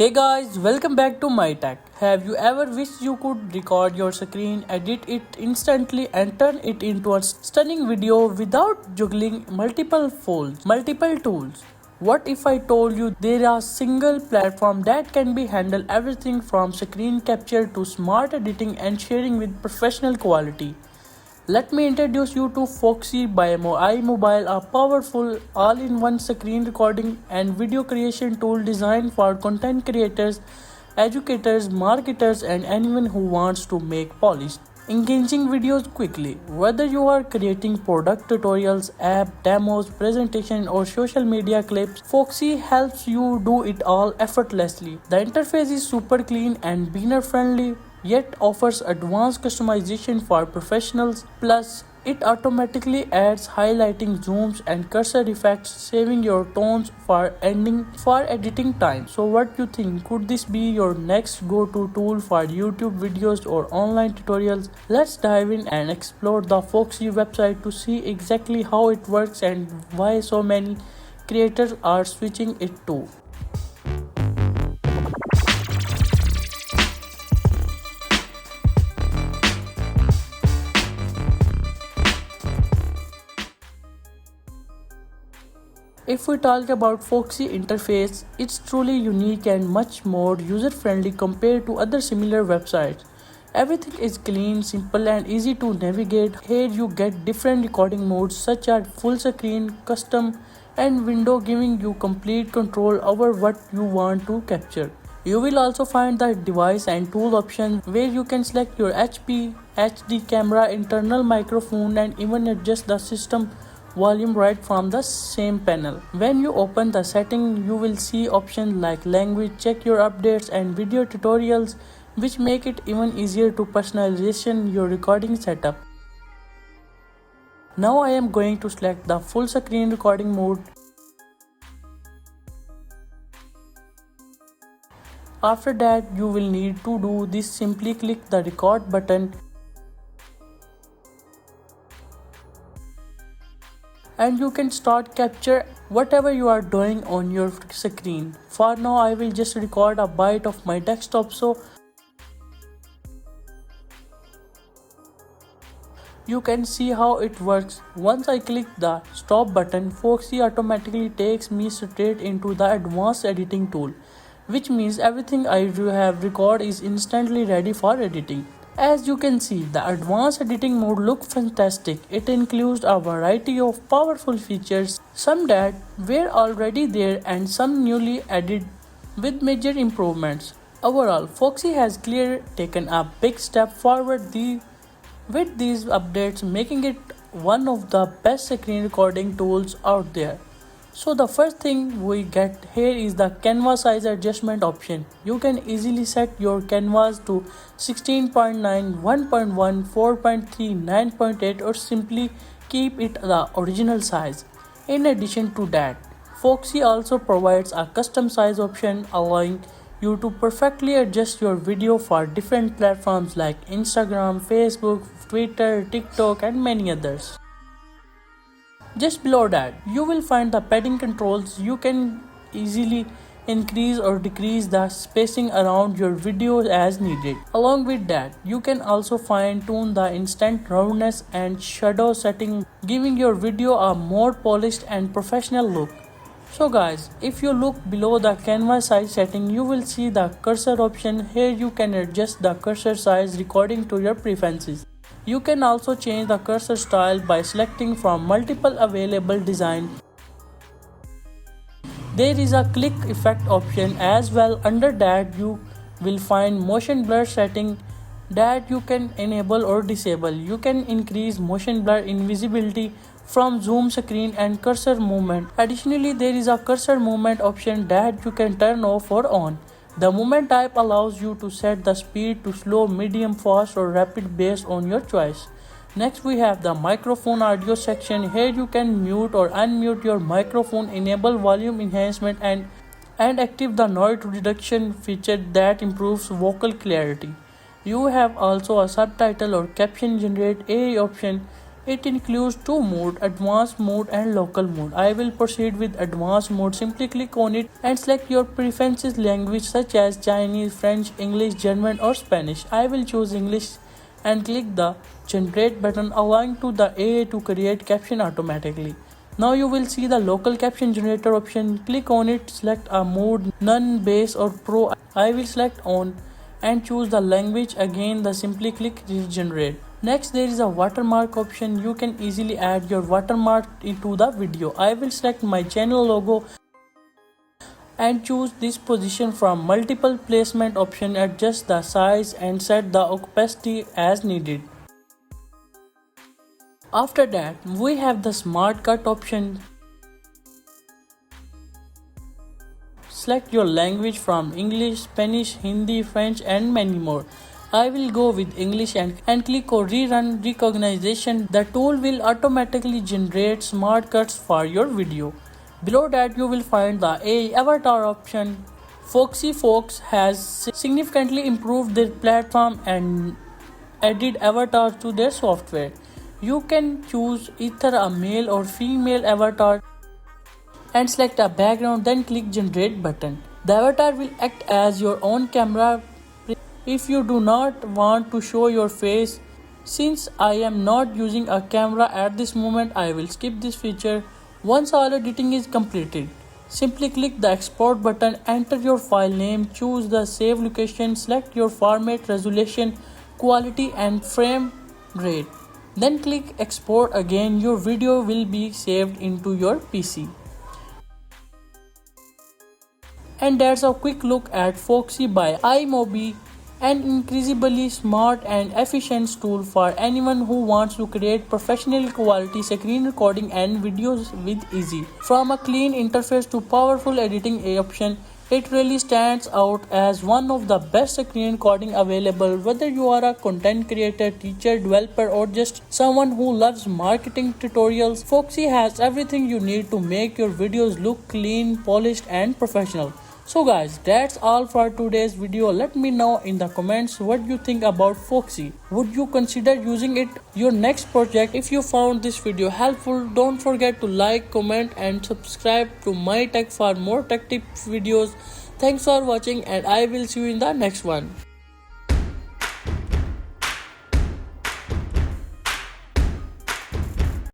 Hey guys, welcome back to My Tech. Have you ever wished you could record your screen, edit it instantly, and turn it into a stunning video without juggling multiple tools? What if I told you there is a single platform that can be handle everything from screen capture to smart editing and sharing with professional quality? Let me introduce you to Foxy by iMobile, a powerful all-in-one screen recording and video creation tool designed for content creators, educators, marketers, and anyone who wants to make polished, engaging videos quickly. Whether you are creating product tutorials, app demos, presentation, or social media clips, Foxy helps you do it all effortlessly. The interface is super clean and beginner friendly, yet offers advanced customization for professionals. Plus, it automatically adds highlighting zooms and cursor effects, saving your tones for editing time. So what you think? Could this be your next go-to tool for YouTube videos or online tutorials? Let's dive in and explore the Foxy website to see exactly how it works and why so many creators are switching it too. If we talk about Foxy interface, it's truly unique and much more user-friendly compared to other similar websites. Everything is clean, simple and easy to navigate. Here you get different recording modes such as full screen, custom and window, giving you complete control over what you want to capture. You will also find the device and tool option where you can select your HP, HD camera, internal microphone and even adjust the system volume right from the same panel. When you open the setting, you will see options like language, check your updates and video tutorials, which make it even easier to personalization your recording setup. Now I am going to select the full screen recording mode. After that, you will need to do this, simply click the record button and you can start capture whatever you are doing on your screen. For now I will just record a bite of my desktop, so you can see how it works. Once I click the stop button, Foxy automatically takes me straight into the advanced editing tool, which means everything I do have record is instantly ready for editing. As you can see, the advanced editing mode looks fantastic. It includes a variety of powerful features, some that were already there and some newly added with major improvements. Overall, Foxy has clearly taken a big step forward with these updates, making it one of the best screen recording tools out there. So the first thing we get here is the canvas size adjustment option. You can easily set your canvas to 16.9, 1.1, 4.3, 9.8 or simply keep it the original size. In addition to that, Foxy also provides a custom size option allowing you to perfectly adjust your video for different platforms like Instagram, Facebook, Twitter, TikTok and many others. Just below that, you will find the padding controls. You can easily increase or decrease the spacing around your video as needed. Along with that, you can also fine tune the instant roundness and shadow setting, giving your video a more polished and professional look. So guys, if you look below the canvas size setting, you will see the cursor option. Here you can adjust the cursor size according to your preferences. You can also change the cursor style by selecting from multiple available designs. There is a click effect option as well. Under that you will find motion blur setting that you can enable or disable. You can increase motion blur invisibility from zoom screen and cursor movement. Additionally, there is a cursor movement option that you can turn off or on. The movement type allows you to set the speed to slow, medium, fast or rapid based on your choice. Next we have the microphone audio section. Here you can mute or unmute your microphone, enable volume enhancement and active the noise reduction feature that improves vocal clarity. You have also a subtitle or caption generate AI option. It includes two modes, advanced mode and local mode. I will proceed with advanced mode. Simply click on it and select your preferences language such as Chinese, French, English, German or Spanish. I will choose English and click the generate button, allowing to the AI to create caption automatically. Now you will see the local caption generator option. Click on it, select a mode, none, base or pro. I will select on and choose the language. Again the simply click regenerate. Next there is a watermark option. You can easily add your watermark into the video. I will select my channel logo and choose this position from multiple placement option. Adjust the size and set the opacity as needed. After that, we have the smart cut option. Select your language from English, Spanish, Hindi, French and many more. I will go with English and click on rerun recognition. The tool will automatically generate smart cuts for your video. Below that you will find the AI avatar option. Foxy Fox has significantly improved their platform and added avatars to their software. You can choose either a male or female avatar and select a background, then click generate button. The avatar will act as your own camera if you do not want to show your face. Since I am not using a camera at this moment, I will skip this feature. Once all editing is completed, simply click the export button, enter your file name, choose the save location, select your format, resolution, quality and frame rate. Then click export again. Your video will be saved into your PC. And that's a quick look at Foxy by iMobi, an increasingly smart and efficient tool for anyone who wants to create professional quality screen recording and videos with ease. From a clean interface to powerful editing option, it really stands out as one of the best screen recording available. Whether you are a content creator, teacher, developer or just someone who loves marketing tutorials, Foxy has everything you need to make your videos look clean, polished and professional. So guys, that's all for today's video. Let me know in the comments what you think about Foxy. Would you consider using it your next project? If you found this video helpful, don't forget to like, comment and subscribe to My Tech for more tech tips videos. Thanks for watching and I will see you in the next one.